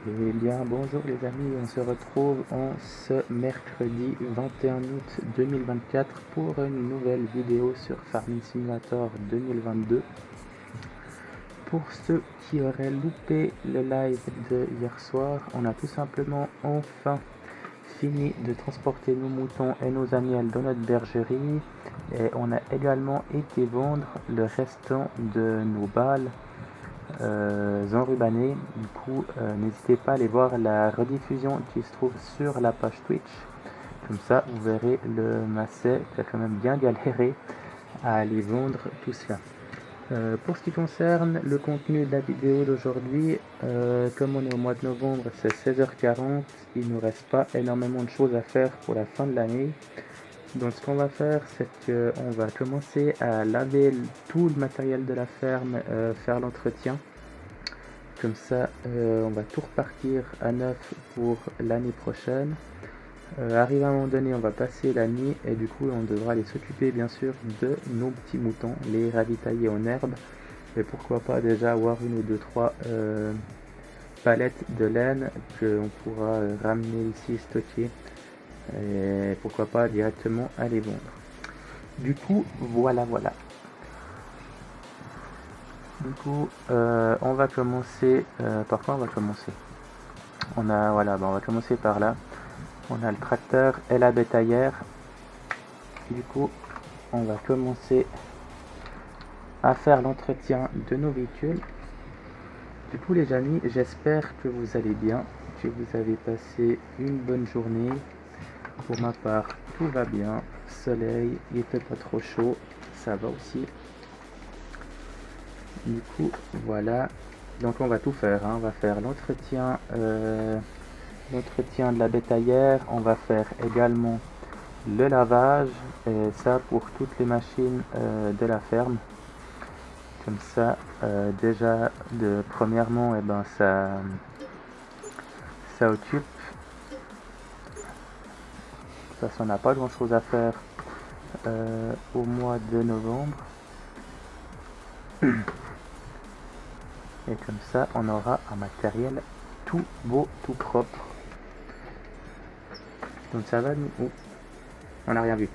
Eh bien, bonjour les amis, on se retrouve en ce mercredi 21 août 2024 pour une nouvelle vidéo sur Farming Simulator 2022. Pour ceux qui auraient loupé le live de hier soir, on a tout simplement enfin fini de transporter nos moutons et nos agnelles dans notre bergerie et on a également été vendre le restant de nos balles enrubannées. Du coup, n'hésitez pas à aller voir la rediffusion qui se trouve sur la page Twitch. Comme ça, vous verrez le Macet qui a quand même bien galéré à aller vendre tout cela. Pour ce qui concerne le contenu de la vidéo d'aujourd'hui, comme on est au mois de novembre, c'est 16h40, il ne nous reste pas énormément de choses à faire pour la fin de l'année. Donc ce qu'on va faire, c'est qu'on va commencer à laver tout le matériel de la ferme, faire l'entretien. Comme ça, on va tout repartir à neuf pour l'année prochaine. Arrivé à un moment donné, on va passer la nuit et du coup, on devra aller s'occuper bien sûr de nos petits moutons, les ravitailler en herbe. Et pourquoi pas déjà avoir une ou deux, trois palettes de laine qu'on pourra ramener ici, stocker. Et pourquoi pas directement aller vendre. Du coup, voilà. Du coup, on va commencer. Par quoi on va commencer? On va commencer par là. On a le tracteur et la bétaillère. Du coup, on va commencer à faire l'entretien de nos véhicules. Du coup, les amis, j'espère que vous allez bien, que vous avez passé une bonne journée. Pour ma part, tout va bien. Soleil, il fait pas trop chaud, ça va aussi. Du coup, voilà. Donc on va tout faire, hein. On va faire l'entretien de la bétaillère. On va faire également le lavage, et ça pour toutes les machines de la ferme. Comme ça, déjà, premièrement, ça occupe. Parce qu'on n'a pas grand chose à faire au mois de novembre. Et comme ça, on aura un matériel tout beau, tout propre. Donc ça va, nous. Oh, on n'a rien vu.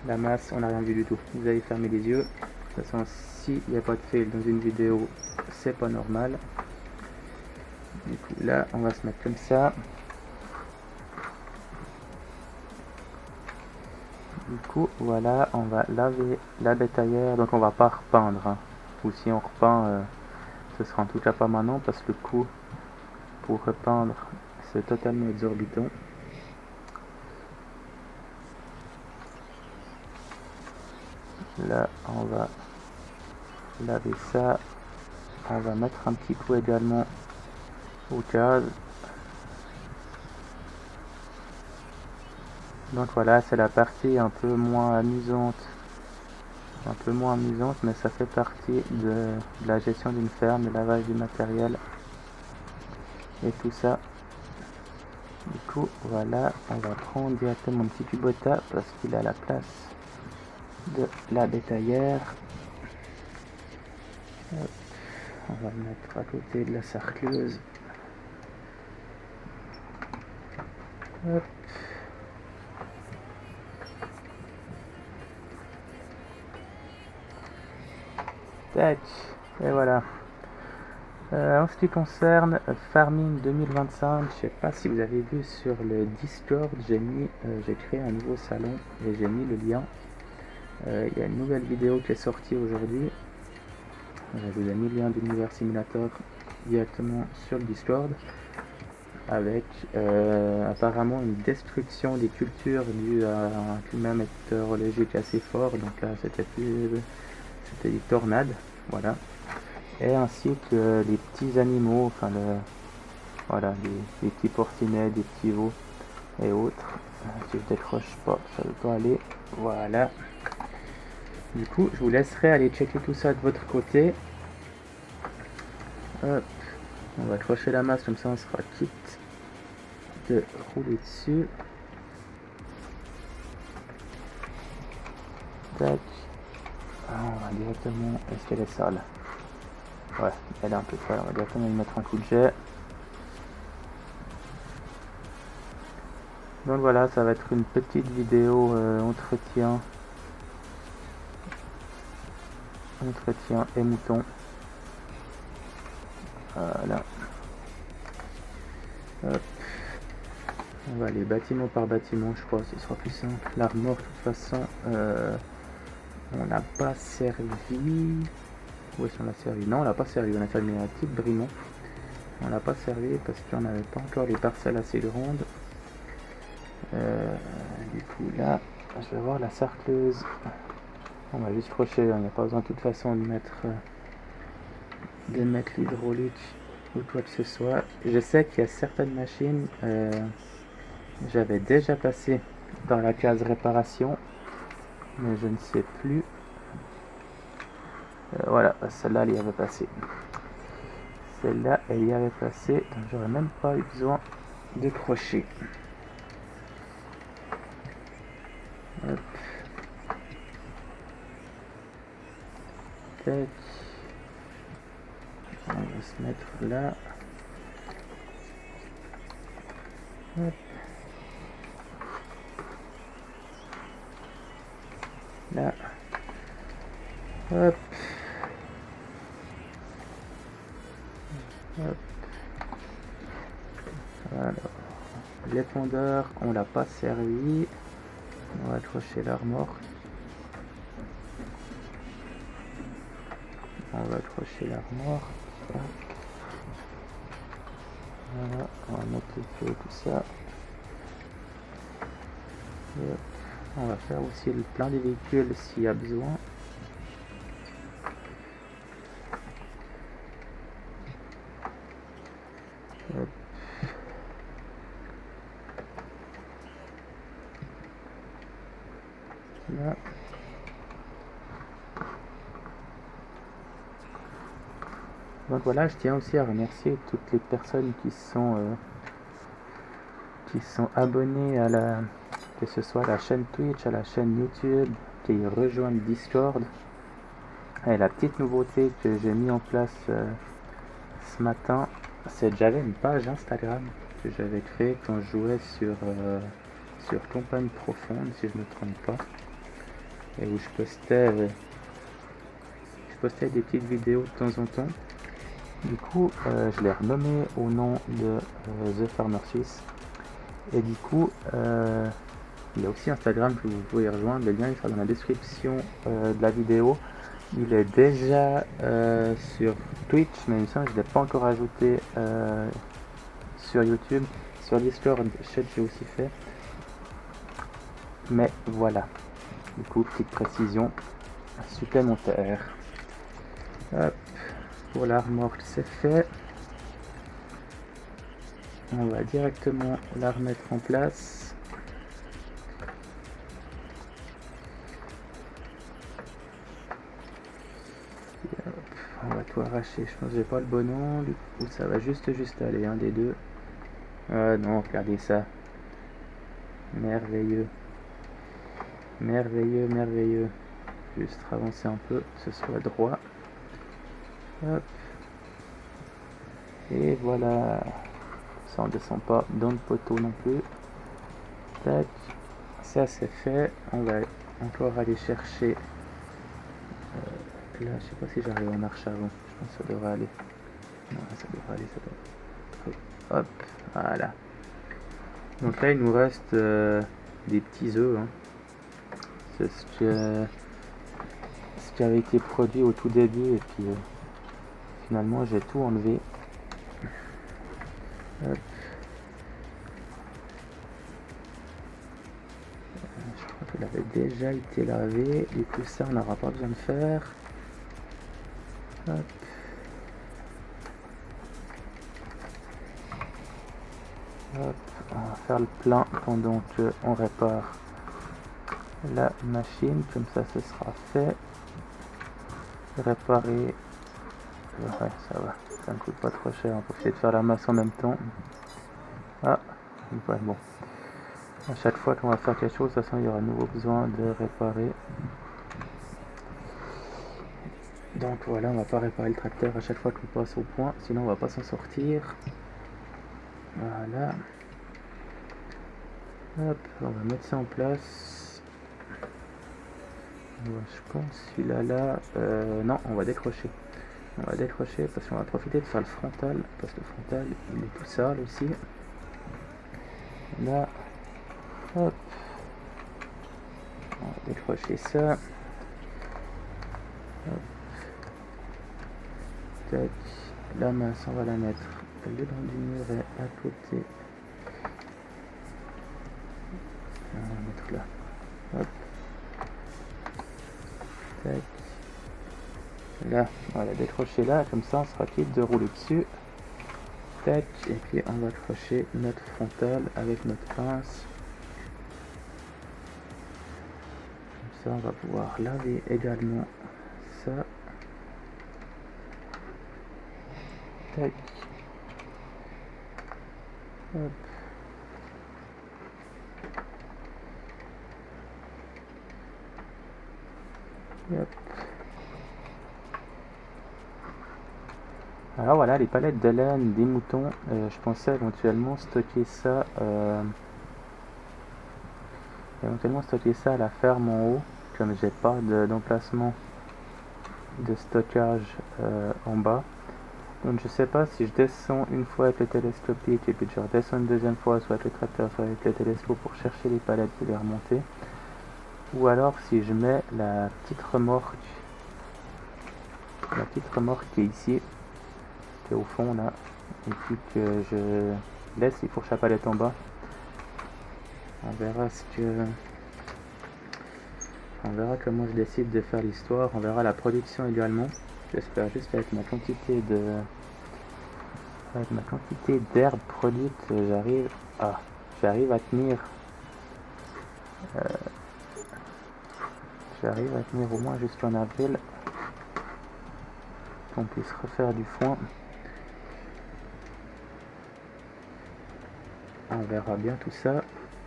La masse, on n'a rien vu du tout. Vous allez fermer les yeux. De toute façon, s'il n'y a pas de fail dans une vidéo, c'est pas normal. Du coup, là, on va se mettre comme ça. Du coup, voilà, on va laver la bétaillère. Donc, on va pas repeindre, hein. Ou si on repeint, ce sera en tout cas pas maintenant parce que le coût pour repeindre, c'est totalement exorbitant. Là, on va laver ça. On va mettre un petit coup également au gaz. Donc voilà, c'est la partie un peu moins amusante. Mais ça fait partie de la gestion d'une ferme, le lavage du matériel et tout ça. Du coup, voilà, on va prendre directement un petit Kubota parce qu'il a la place de la bétaillère. Hop, on va le mettre à côté de la sarcleuse. Hop. Tac, et voilà. En ce qui concerne Farming 2025, je sais pas si vous avez vu sur le Discord, j'ai créé un nouveau salon et j'ai mis le lien. Il y a une nouvelle vidéo qui est sortie aujourd'hui. Je vous ai mis le lien d'Univers Simulator directement sur le Discord avec apparemment une destruction des cultures due à un climat météorologique assez fort. Donc là, c'était des tornades, voilà. Et ainsi que les petits animaux, enfin voilà, les petits porcinets, des petits veaux et autres. Si je décroche pas, ça ne veut pas aller. Voilà. Du coup, je vous laisserai aller checker tout ça de votre côté. Hop. On va accrocher la masse, comme ça on sera quitte de rouler dessus. Tac. On va directement... Est-ce qu'elle est sale? Ouais, elle est un peu sale. On va directement lui mettre un coup de jet. Donc voilà, ça va être une petite vidéo entretien et mouton. Voilà. Hop. On va aller bâtiment par bâtiment, je crois, ce sera plus simple. L'armor, de toute façon, on n'a pas servi. Où est-ce qu'on l'a servi? Non, on l'a pas servi. On a servi un type brimont. On l'a pas servi parce qu'on n'avait pas encore les parcelles assez grandes. Du coup, là, je vais voir la sarcleuse. On va juste crocher. Il n'y a pas besoin de toute façon de mettre l'hydraulique ou quoi que ce soit. Je sais qu'il y a certaines machines, j'avais déjà passé dans la case réparation, mais je ne sais plus. Voilà, celle-là elle y avait passé. Celle-là elle y avait passé, donc j'aurais même pas eu besoin de crochet. Hop. Tac. On va se mettre là. Hop. Là. Hop. Hop. Alors, l'épondeur, on l'a pas servi. On va accrocher l'armoire. On va accrocher l'armoire. Voilà, on va mettre le feu, tout ça. Et on va faire aussi le plein des véhicules s'il y a besoin. Hop. Là. Donc voilà, je tiens aussi à remercier toutes les personnes qui sont abonnées à que ce soit à la chaîne Twitch, à la chaîne YouTube, qui rejoignent Discord. Et la petite nouveauté que j'ai mis en place ce matin, c'est que j'avais une page Instagram que j'avais créée quand je jouais sur Campagne Profonde, si je ne me trompe pas, et où je postais des petites vidéos de temps en temps. Du coup, je l'ai renommé au nom de The Farmer Suisse. Et du coup, il y a aussi Instagram que vous pouvez rejoindre. Le lien il sera dans la description de la vidéo. Il est déjà sur Twitch, mais il me semble que je ne l'ai pas encore ajouté sur YouTube. Sur Discord, j'ai aussi fait. Mais voilà. Du coup, petite précision supplémentaire. Hop. Pour la remorque, c'est fait. On va directement la remettre en place. On va tout arracher. Je pense que j'ai pas le bon angle. Ou ça va juste aller, un des deux. Ah non, regardez ça. Merveilleux. Merveilleux, merveilleux. Juste avancer un peu, que ce soit droit. Hop. Et voilà. Ça on descend pas dans le poteau non plus. Tac. Ça c'est fait. On va encore aller chercher. Là, je sais pas si j'arrive en marche avant. Je pense que ça devrait aller. Non, ça devrait aller, ça devrait. Hop, voilà. Donc là, il nous reste des petits œufs. Hein. C'est ce qui avait été produit au tout début. Et puis, finalement, j'ai tout enlevé. Hop. Je crois qu'elle avait déjà été lavée. Du coup, ça, on n'aura pas besoin de faire. Hop. Hop. On va faire le plein pendant qu'on répare la machine. Comme ça, ce sera fait. Réparer. Ouais, ça va. Ça ne coûte pas trop cher. On peut essayer de faire la masse en même temps. Ah, ouais, bon. À chaque fois qu'on va faire quelque chose, de toute façon, il y aura à nouveau besoin de réparer. Donc voilà, on va pas réparer le tracteur à chaque fois qu'on passe au point, sinon on va pas s'en sortir. Voilà. Hop, on va mettre ça en place. Ouais, je pense celui-là là. Non, on va décrocher. On va décrocher parce qu'on va profiter de faire le frontal. Parce que le frontal, il est tout sale aussi. Là, hop. On va décrocher ça. Hop. Tac. La masse, on va la mettre le long du muret à côté. On va la mettre là. Hop. Tac. Là, on va la décrocher là, comme ça on sera quitte de rouler dessus. Tac, et puis on va accrocher notre frontal avec notre pince. Comme ça on va pouvoir laver également ça. Tac. Hop. Hop. Alors voilà, les palettes de laine des moutons, je pensais éventuellement stocker ça à la ferme en haut, comme j'ai pas d'emplacement de stockage en bas. Donc je sais pas si je descends une fois avec le télescopique et puis je redescends une deuxième fois, soit avec le tracteur, soit avec le télescope pour chercher les palettes et les remonter. Ou alors si je mets la petite remorque qui est ici, qui est au fond là, et puis que je laisse les fourches à palettes en bas. On verra comment je décide de faire l'histoire, on verra la production également. J'espère juste avec ma quantité d'herbe produite, j'arrive à tenir au moins jusqu'en avril, qu'on puisse refaire du foin. On verra bien tout ça.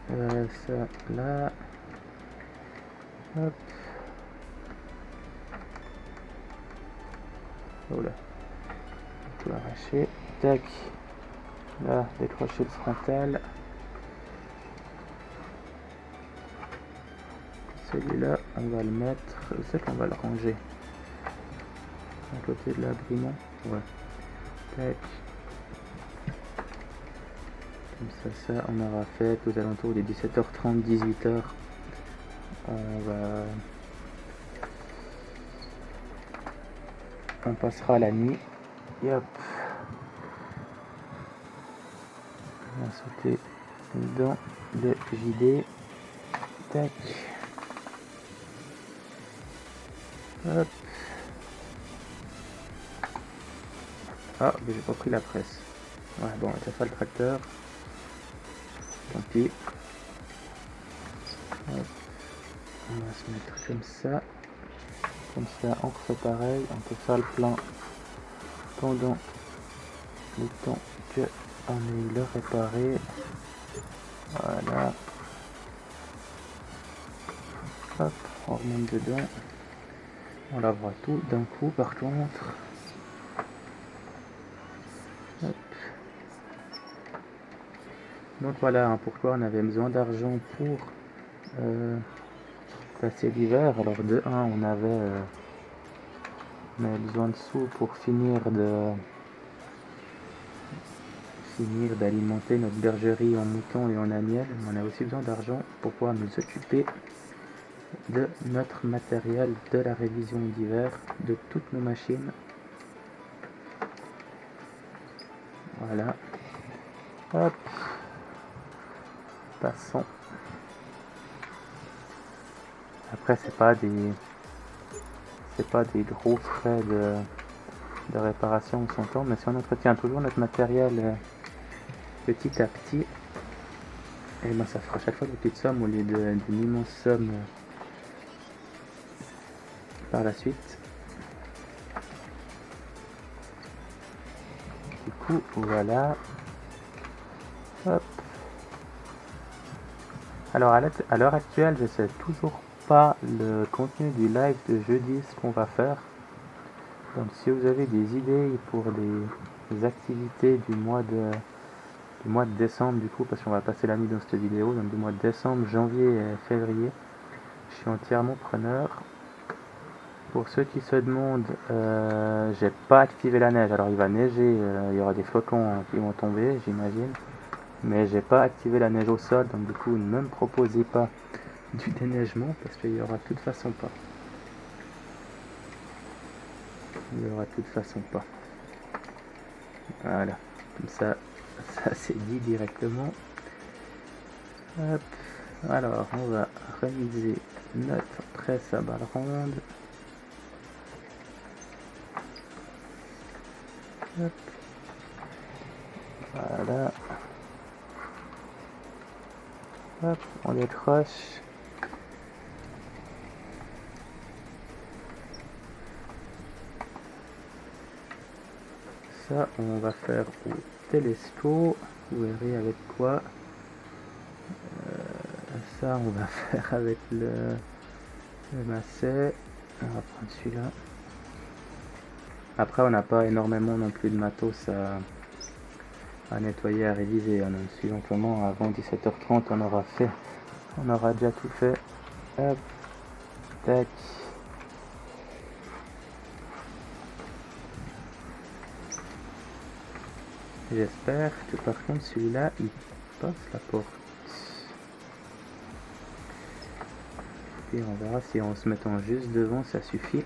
Ça là. Hop. Voilà. Tout arracher. Tac. Là, décrocher le frontal. Celui-là, on va le mettre. C'est qu'on va le ranger. À côté de l'agrément. Ouais. Tac. Comme ça, on aura fait aux alentours des 17h30, 18h. On passera la nuit. Et hop. On va sauter dans le JD. Tac. Hop. Ah, mais j'ai pas pris la presse. Ouais, bon, ça fait le tracteur. Tant pis. Hop. On va se mettre comme ça. Comme ça, on refait pareil. On peut faire le plein pendant le temps que on est le réparer. Voilà. Hop, on remonte dedans. On lavera tout d'un coup par contre. Hop. Donc voilà hein, pourquoi on avait besoin d'argent pour passer l'hiver. Alors de 1 on avait besoin de sous pour finir d'alimenter notre bergerie en moutons et en agnelles. On a aussi besoin d'argent pour pouvoir nous occuper de notre matériel, de la révision d'hiver, de toutes nos machines. Voilà. Hop. Passons. Après c'est pas des gros frais de réparation ou son temps, mais si on entretient toujours notre matériel petit à petit, et ben ça fera chaque fois des petites sommes au lieu d'une immense somme par la suite. Du coup, voilà. Hop. Alors à l'heure actuelle, je sais toujours pas le contenu du live de jeudi, ce qu'on va faire. Donc si vous avez des idées pour les activités du mois de du mois de décembre du coup, parce qu'on va passer la nuit dans cette vidéo, donc du mois de décembre, janvier et février. Je suis entièrement preneur. Pour ceux qui se demandent, j'ai pas activé la neige. Alors il va neiger, il y aura des flocons qui vont tomber, j'imagine. Mais j'ai pas activé la neige au sol, donc du coup ne me proposez pas du déneigement parce qu'il y aura de toute façon pas. Il y aura de toute façon pas. Voilà, comme ça c'est dit directement. Hop. Alors on va réviser notre presse à balles rondes. Hop. Voilà. Hop, on décroche. Ça, on va faire au télescope. Vous verrez avec quoi. Ça, on va faire avec le macet. On va prendre celui-là. Après, on n'a pas énormément non plus de matos à nettoyer, à réviser. Donc, suivant comment, avant 17h30, on aura déjà tout fait. Hop, tac. J'espère que par contre celui-là il passe la porte. Et on verra si en se mettant juste devant ça suffit.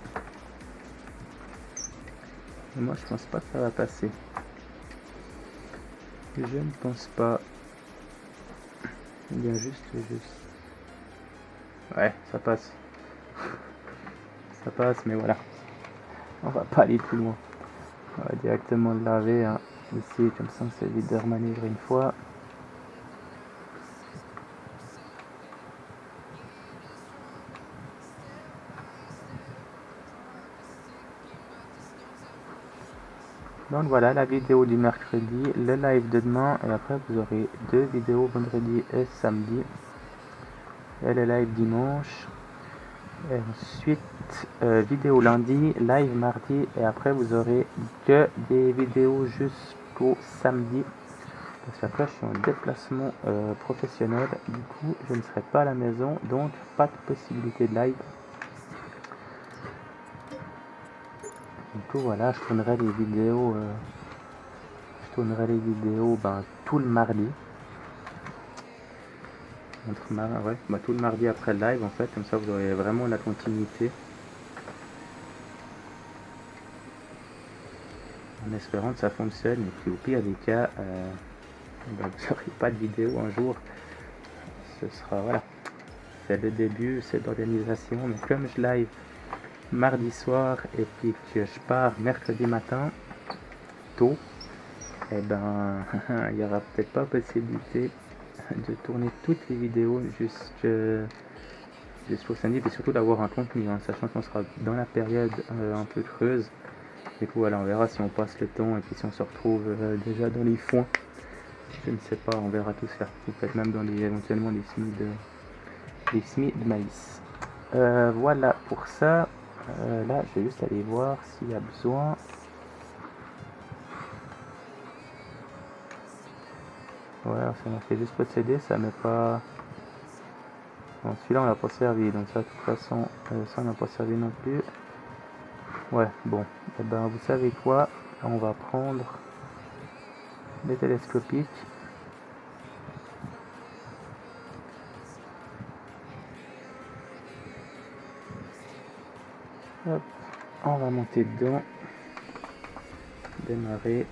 Et moi je pense pas que ça va passer. Je ne pense pas. Bien juste. Ouais, ça passe. Ça passe, mais voilà. On va pas aller plus loin. On va directement le laver hein. Ici, comme ça on s'évite de remanœuvrer une fois. Donc voilà la vidéo du mercredi, le live de demain et après vous aurez 2 vidéos vendredi et samedi et le live dimanche et ensuite vidéo lundi, live mardi et après vous aurez que des vidéos jusqu'au samedi parce qu'après je suis en déplacement professionnel, du coup je ne serai pas à la maison donc pas de possibilité de live. Du coup voilà, je tournerai les vidéos tout le mardi. Tout le mardi après le live en fait, comme ça vous aurez vraiment la continuité. En espérant que ça fonctionne et puis au pire des cas, vous n'aurez pas de vidéo un jour. Ce sera voilà. C'est le début, c'est l'organisation, mais comme je live mardi soir et puis que je pars mercredi matin tôt, et il n'y aura peut-être pas possibilité de tourner toutes les vidéos jusqu'au samedi et surtout d'avoir un contenu, hein, sachant qu'on sera dans la période un peu creuse. Du coup voilà, on verra si on passe le temps et puis si on se retrouve déjà dans les foins. Je ne sais pas, on verra tout ça. Peut-être même dans éventuellement des semis de maïs. Voilà pour ça. Là, je vais juste aller voir s'il y a besoin. Ouais, ça m'a fait juste procéder, ça m'est pas... Bon, celui-là on l'a pas servi, donc ça de toute façon, ça on n'a pas servi non plus. Ouais, bon, et vous savez quoi, on va prendre les télescopiques. Hop, on va monter dedans, démarrer.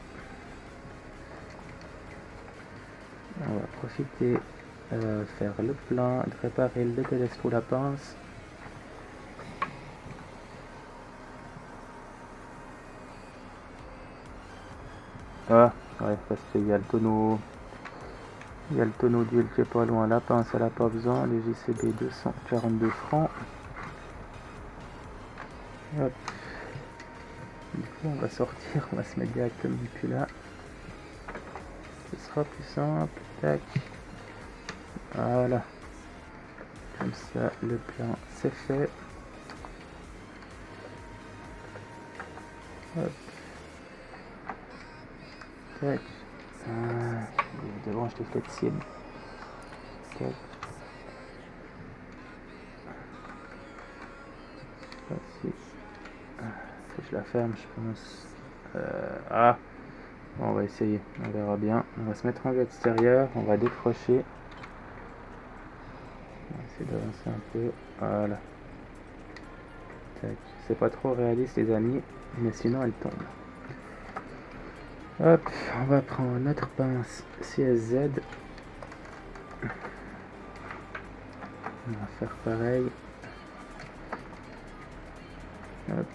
On va profiter, faire le plein, de réparer le télescope à pince. Ah, ouais, parce qu'il y a le tonneau. Il y a le tonneau d'huile qui est pas loin. La pince, elle n'a pas besoin. Le JCB 242 francs. Hop. Du coup, on va sortir. On va se mettre directement depuis là. Ce sera plus simple. Tac. Voilà. Comme ça, le plein, c'est fait. Hop. Tac. des branches de flexibles. Tac. Je sais pas si je la ferme, je pense. Bon, on va essayer, on verra bien. On va se mettre en vue extérieure, on va décrocher. On va essayer d'avancer un peu. Voilà. Tac. C'est pas trop réaliste les amis, mais sinon elle tombe. Hop, on va prendre notre pince CSZ. On va faire pareil. Hop.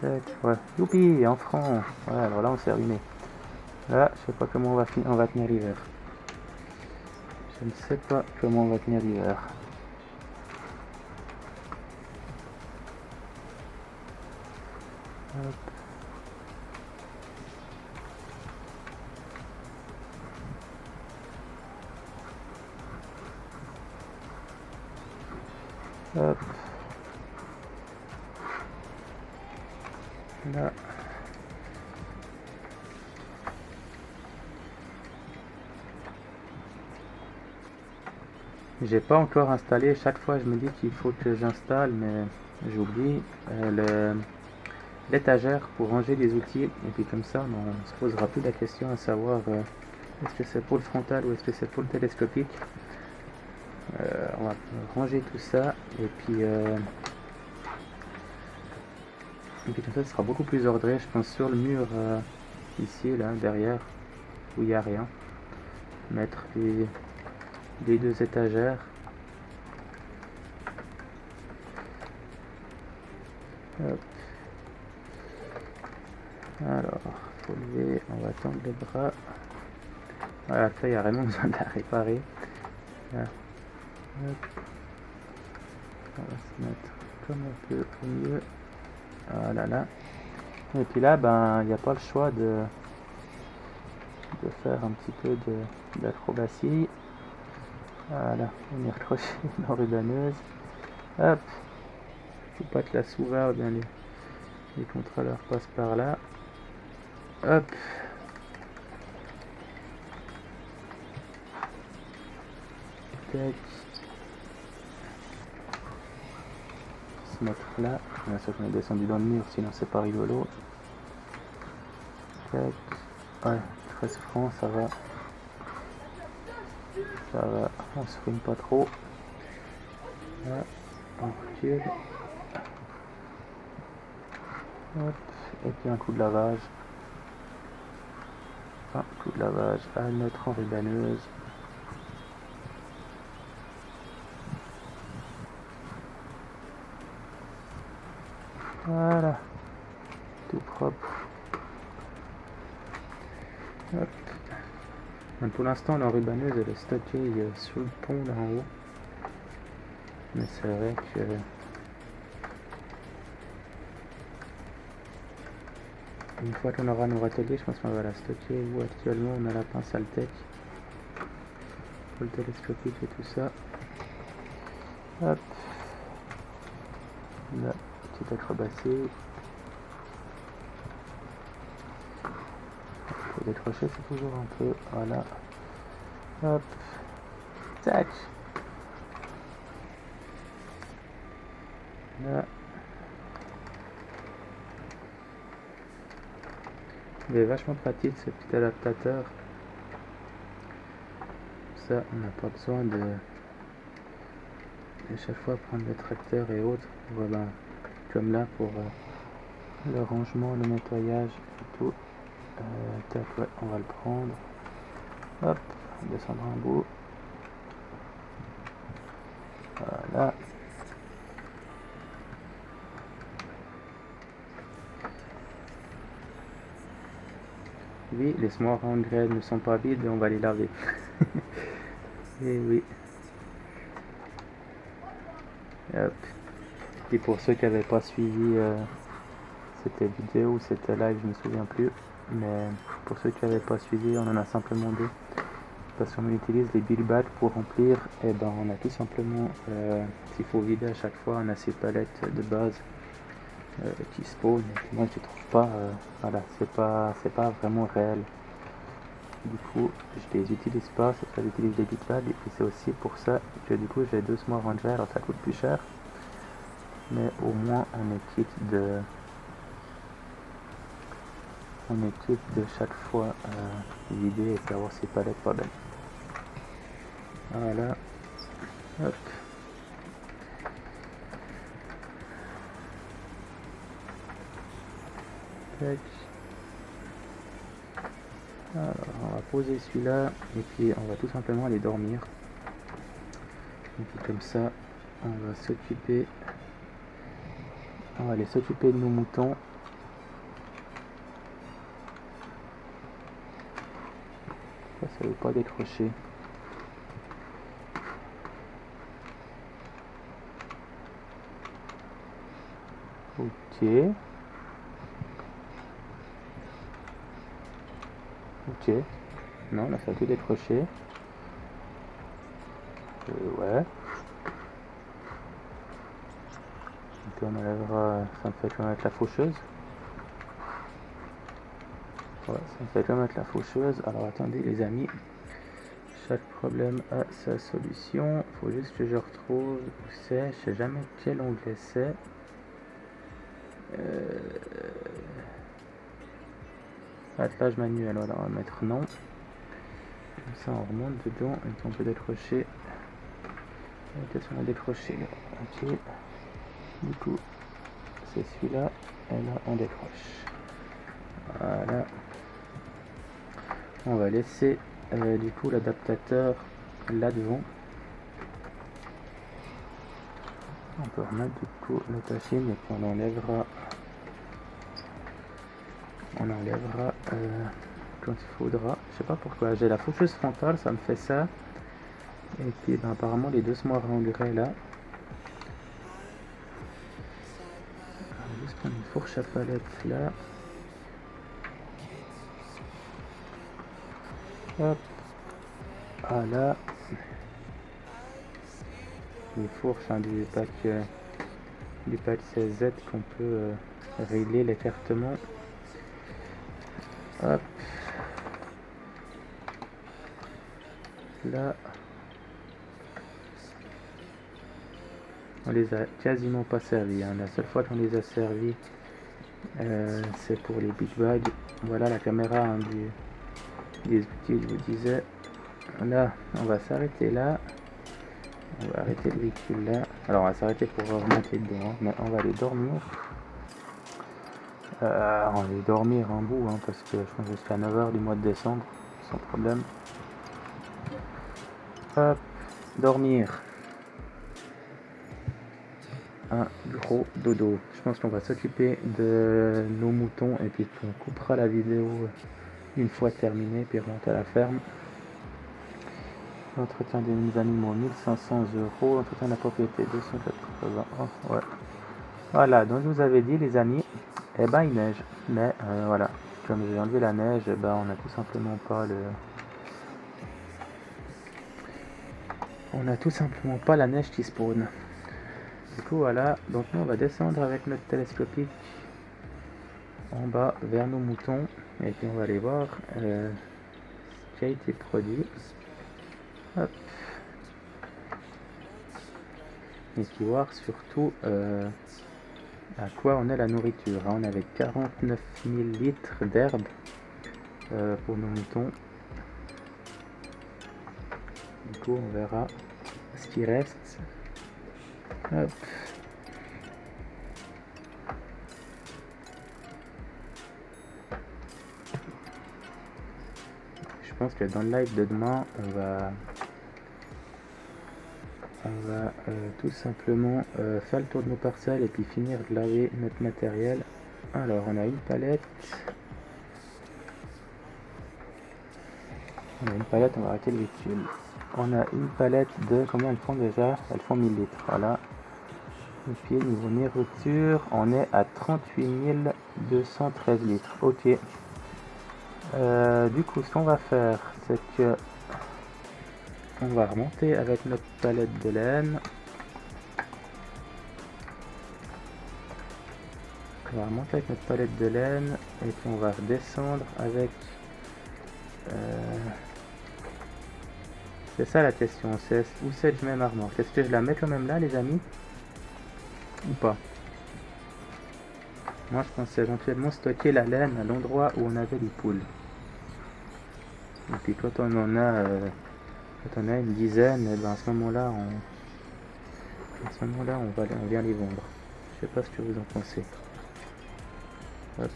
Tac, ouais. Youpi, en franc. Ouais, alors là on s'est ruiné. Là, je sais pas comment on va tenir l'hiver. Je ne sais pas comment on va tenir l'hiver. Hop. Hop. Là. J'ai pas encore installé, chaque fois je me dis qu'il faut que j'installe, mais j'oublie l'étagère pour ranger les outils, et puis comme ça on se posera plus la question à savoir est-ce que c'est pour le frontal ou est-ce que c'est pour le télescopique. On va ranger tout ça, et puis comme ça ce sera beaucoup plus ordré, je pense, sur le mur ici, là, derrière, où il n'y a rien. Mettre les deux étagères. Hop. Alors, faut lever, on va tendre les bras. Voilà, ça, il n'y a vraiment besoin de la réparer. Là. Hop. On va se mettre comme on peut au mieux. Voilà, là. Et puis là, ben, il n'y a pas le choix de faire un petit peu d'acrobatie. Voilà, on y accrocher l'enrubaneuse. Hop. Faut pas que la sous-va, bien les contrôleurs passent par là. Hop. Tac. Se mettre là. Bien sûr qu'on est descendu dans le mur, sinon c'est pas rigolo. Tac. Ouais, 13 francs, ça va. Ça va, on se ruine pas trop. Là, on recule. Hop. Et puis un coup de lavage. Un coup de lavage à notre enrubaneuse. Voilà. Tout propre. Hop. Donc pour l'instant, l'enrubaneuse elle est stockée sous le pont là en haut. Mais c'est vrai que une fois qu'on aura nos râteliers, je pense qu'on va la stocker où actuellement on a la pince Altec pour le télescopique et tout ça. Hop. Là, petite acrobatie. Faut décrocher, c'est toujours un peu. Voilà. Hop. Tac. Là. Il est vachement pratique ce petit adaptateur. Ça, on n'a pas besoin de chaque fois prendre le tracteur et autres. Voilà, comme là pour le rangement, le nettoyage et tout. Tac, ouais, on va le prendre. Hop, descendre un bout. Voilà. Oui, les small round graines ne sont pas vides, on va les laver. Et oui. Hop. Et pour ceux qui n'avaient pas suivi cette vidéo ou cette live, je ne me souviens plus. Mais pour ceux qui n'avaient pas suivi, on en a simplement deux. parce qu'on utilise les billes-bags pour remplir, et ben on a tout simplement, s'il faut vider à chaque fois, on a ces palettes de base qui spawn, et moi je trouve pas, voilà, c'est pas vraiment réel. Du coup, je les utilise pas, c'est ça, j'utilise les billes-bags, et puis c'est aussi pour ça que du coup j'ai 2 Small Ranger, alors ça coûte plus cher, mais au moins on est quitte de chaque fois vider et savoir si palettes pas belles. Voilà, hop. Tac. Alors, on va poser celui-là et puis on va tout simplement aller dormir. Et puis comme ça, on va aller s'occuper de nos moutons. Ça veut pas décrocher. Ok. Ok. Non, là ça a tout décroché. Ouais. Donc on enlèvera. Ça me fait quand même être la faucheuse. Ouais, ça me fait quand même être la faucheuse. Alors attendez les amis. Chaque problème a sa solution. Faut juste que je retrouve où c'est. Je sais jamais quel onglet c'est. Attelage manuel, voilà, on va mettre non. Comme ça on remonte dedans et puis on peut décrocher. Peut-être on a décroché là. Ok. Du coup, c'est celui-là. Et là on décroche. Voilà. On va laisser du coup l'adaptateur là devant. On peut remettre du coup le tachine et puis on enlèvera quand il faudra. Je sais pas pourquoi, j'ai la faucheuse frontale, ça me fait ça. Et puis ben, apparemment les deux Small Ranger là. On va juste prendre une fourche à palette là. Hop. Voilà. Les fourches hein, du pack 16Z qu'on peut régler l'écartement. Hop. Là. On les a quasiment pas servis. Hein. La seule fois qu'on les a servis, c'est pour les big bags. Voilà la caméra hein, des outils que je vous disais. Là, on va s'arrêter là. On va arrêter le véhicule là. Alors, on va s'arrêter pour remonter dedans. Hein. Mais on va aller dormir. On va aller dormir un bout hein, parce que je pense jusqu'à 9h du mois de décembre, sans problème. Hop, dormir. Un gros dodo. Je pense qu'on va s'occuper de nos moutons et puis on coupera la vidéo une fois terminée puis remonter à la ferme. Entretien des animaux 1500 €, entretien de la propriété 280. Oh, ouais. Voilà, donc je vous avais dit les amis, eh ben il neige. Mais voilà, comme j'ai enlevé la neige, eh ben on a tout simplement pas la neige qui spawn. Du coup voilà, donc nous on va descendre avec notre télescopique en bas vers nos moutons et puis on va aller voir ce qui a été produit. Hop. Et puis voir surtout à quoi on est la nourriture. On avait 49 000 litres d'herbe pour nos moutons. Du coup on verra ce qui reste. Hop. Je pense que dans le live de demain, on va tout simplement faire le tour de nos parcelles et puis finir de laver notre matériel. Alors, on a une palette. On va arrêter le véhicule. On a une palette de combien elles font déjà? Elles font 1000 litres, voilà. Et puis niveau nourriture, on est à 38 213 litres. Ok. Du coup, ce qu'on va faire, c'est que on va remonter avec notre palette de laine. On va remonter avec notre palette de laine et puis on va redescendre avec... c'est ça la question, c'est où c'est que je mets ma remorque. Est-ce que je la mets quand même là les amis? Ou pas? Moi je pensais éventuellement stocker la laine à l'endroit où on avait les poules. Et puis quand on en a, une dizaine, et ben à ce moment-là on vient les vendre. Je sais pas ce que vous en pensez. Hop.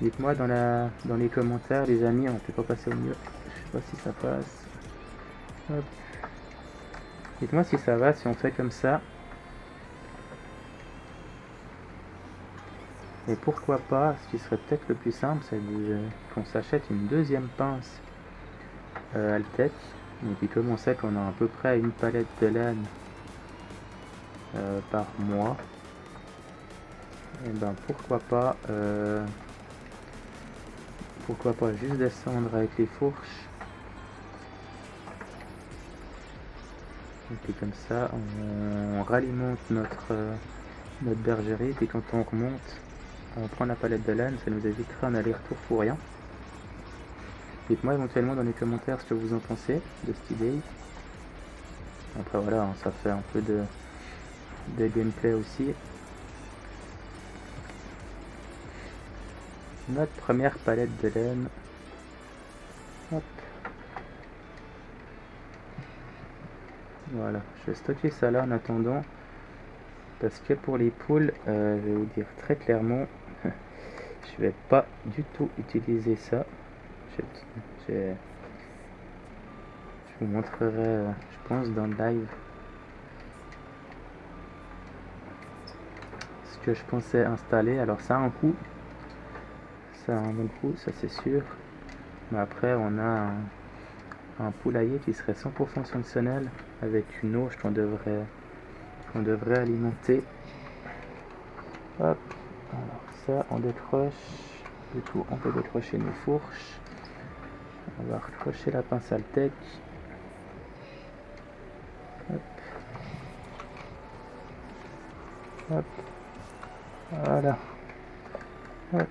Dites-moi dans les commentaires les amis, on peut pas passer au mieux. Je sais pas si ça passe. Hop. Dites-moi si ça va, si on fait comme ça. Et pourquoi pas, ce qui serait peut-être le plus simple, c'est qu'on s'achète une deuxième pince Altec. Et puis comme on sait qu'on a à peu près une palette de laine par mois, et ben pourquoi pas juste descendre avec les fourches. Et puis comme ça, on ralimente notre bergerie. Et puis quand on remonte, on prend la palette de laine, ça nous évitera un aller-retour pour rien. Dites-moi éventuellement dans les commentaires ce que vous en pensez de cette idée. Après voilà, ça fait un peu de gameplay aussi. Notre première palette de laine. Hop. Voilà, je vais stocker ça là en attendant. Parce que pour les poules, je vais vous dire très clairement, je vais pas du tout utiliser ça. Je vous montrerai, je pense, dans le live ce que je pensais installer. Alors ça a un coût, ça a un bon coût, ça c'est sûr. Mais après on a un poulailler qui serait 100% fonctionnel avec une auge qu'on devrait alimenter. Hop, alors ça on décroche. Du coup on peut décrocher nos fourches. On va recrocher la pince Altec. Hop. Hop. Voilà. Hop.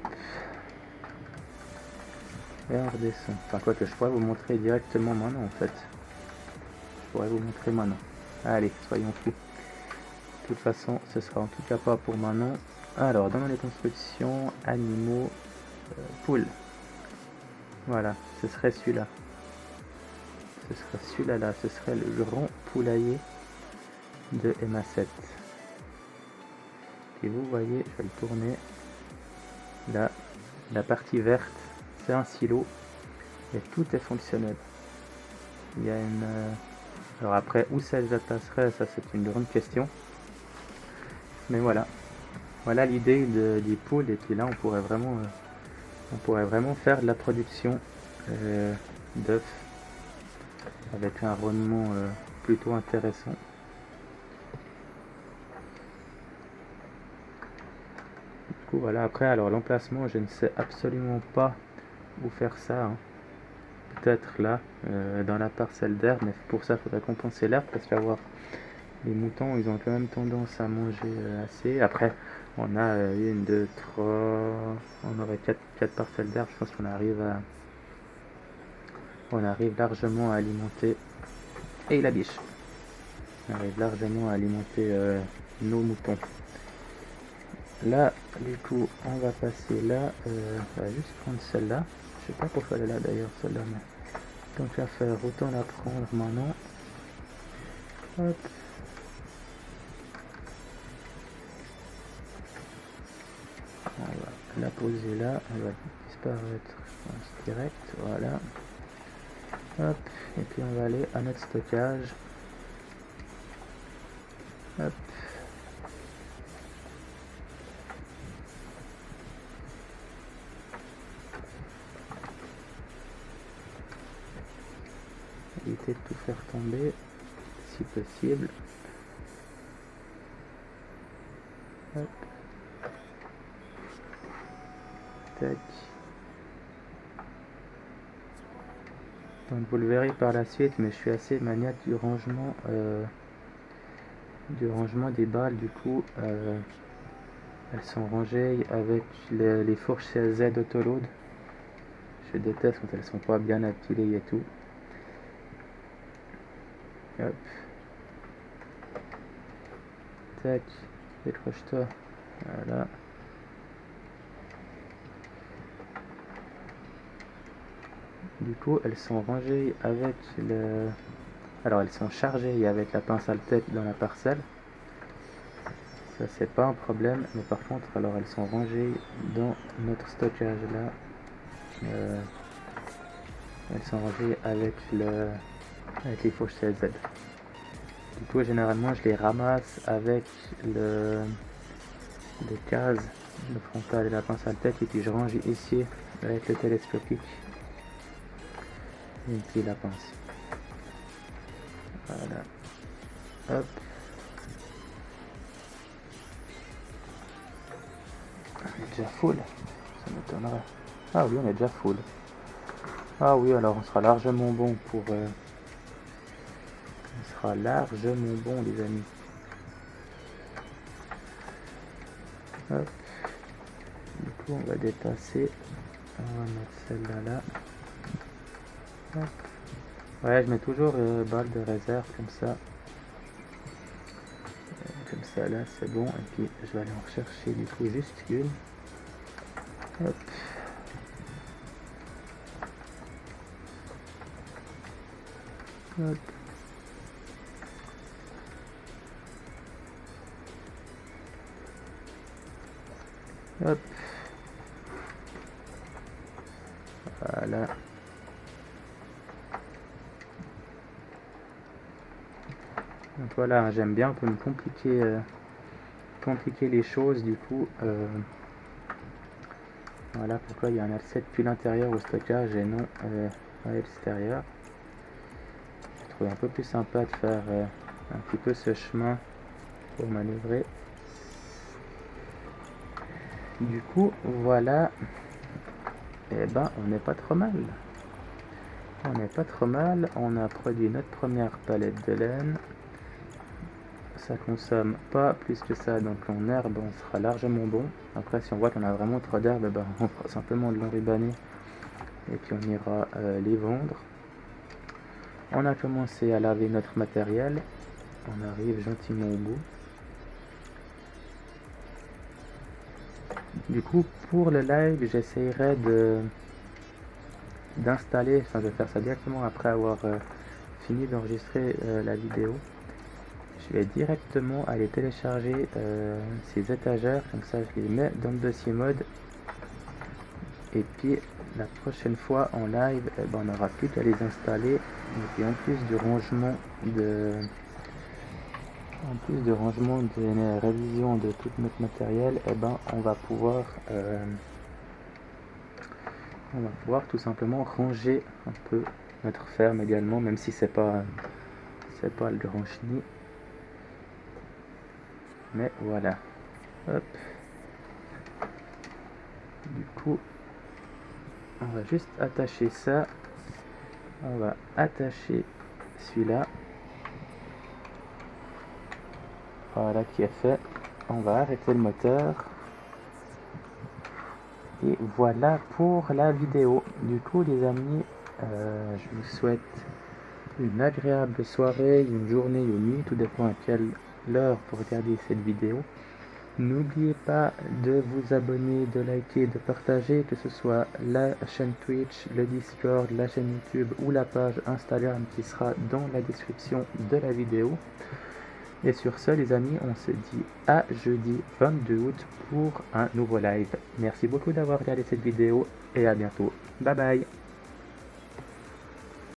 Et on redescend. Enfin quoi que je pourrais vous montrer directement maintenant en fait. Je pourrais vous montrer maintenant. Allez, soyons fous. De toute façon, ce sera en tout cas pas pour maintenant. Alors, dans les constructions, animaux, poules. Voilà, ce serait celui-là. Ce serait celui-là là. Ce serait le grand poulailler de MA7. Et vous voyez, je vais le tourner. Là, la partie verte, c'est un silo. Et tout est fonctionnel. Il y a une... Alors après, où ça je placerai, ça c'est une grande question. Mais voilà. Voilà l'idée des poules. Et puis là, on pourrait vraiment faire de la production d'œufs avec un rendement plutôt intéressant. Du coup, voilà. Après, alors l'emplacement, je ne sais absolument pas où faire ça. Hein. Peut-être là, dans la parcelle d'herbe, mais pour ça, il faudrait compenser l'herbe parce qu'avoir les moutons, ils ont quand même tendance à manger assez. Après, on a 1, 2, 3, on aurait 4 parcelles d'herbe. Je pense qu'on arrive largement à alimenter. Et la biche. On arrive largement à alimenter nos moutons. Là, du coup, on va passer là. On va juste prendre celle-là. Je sais pas pourquoi elle est là d'ailleurs, celle-là, mais tant qu'à faire, autant la prendre maintenant. Hop. On va la poser là, elle va disparaître, je pense, direct, voilà. Hop, et puis on va aller à notre stockage. Hop. Éviter de tout faire tomber, si possible. Hop. Tac. Donc vous le verrez par la suite, mais je suis assez maniaque du rangement des balles. Du coup, elles sont rangées avec les fourches CLZ Autoload. Je déteste quand elles sont pas bien appilées et tout. Hop. Tac, décroche-toi. Voilà. Du coup, elles sont rangées avec le... Alors, elles sont chargées avec la pince à tête dans la parcelle. Ça, c'est pas un problème. Mais par contre, alors, elles sont rangées dans notre stockage là. Elles sont rangées avec les fourches CLZ. Du coup, généralement, je les ramasse avec les cases, le frontal et la pince à tête, et puis je range ici avec le télescopique et puis la pince. Voilà. Hop. On est déjà full. Ça m'étonnerait. Ah oui, on est déjà full. Ah oui, alors on sera largement bon pour... on sera largement bon, les amis. Hop. Du coup, on va dépasser. On va mettre celle-là là. Hop. Ouais, je mets toujours balle de réserve comme ça. Comme ça, là, c'est bon. Et puis, je vais aller en rechercher du coup juste une. Hop. Hop. Hop. Voilà. Donc voilà, j'aime bien un peu me compliquer les choses, du coup. Voilà pourquoi il y a un L7 depuis l'intérieur au stockage et non à l'extérieur. Je trouve un peu plus sympa de faire un petit peu ce chemin pour manœuvrer. Du coup, voilà. Et ben, on n'est pas trop mal. On n'est pas trop mal. On a produit notre première palette de laine. Ça consomme pas plus que ça, donc en herbe on sera largement bon. Après, si on voit qu'on a vraiment trop d'herbe, ben, on fera simplement de l'enrubanner et puis on ira les vendre. On a commencé à laver notre matériel. On arrive gentiment au bout. Du coup, pour le live, j'essayerai d'installer, enfin je vais faire ça directement après avoir fini d'enregistrer la vidéo. Je vais directement aller télécharger ces étagères, comme ça je les mets dans le dossier mode. Et puis la prochaine fois en live, on n'aura plus qu'à les installer. Et puis en plus du rangement de révision de tout notre matériel, on va pouvoir tout simplement ranger un peu notre ferme également, même si c'est pas le grand chenille. Mais voilà. Hop. Du coup, on va juste attacher ça. On va attacher celui-là. Voilà qui est fait. On va arrêter le moteur. Et voilà pour la vidéo. Du coup, les amis, je vous souhaite une agréable soirée, une journée ou une nuit, tout dépend à quelle heure pour regarder cette vidéo. N'oubliez pas de vous abonner, de liker, de partager, que ce soit la chaîne Twitch, le Discord, la chaîne YouTube ou la page Instagram qui sera dans la description de la vidéo. Et sur ce, les amis, on se dit à jeudi 22 août pour un nouveau live. Merci beaucoup d'avoir regardé cette vidéo et à bientôt. Bye bye.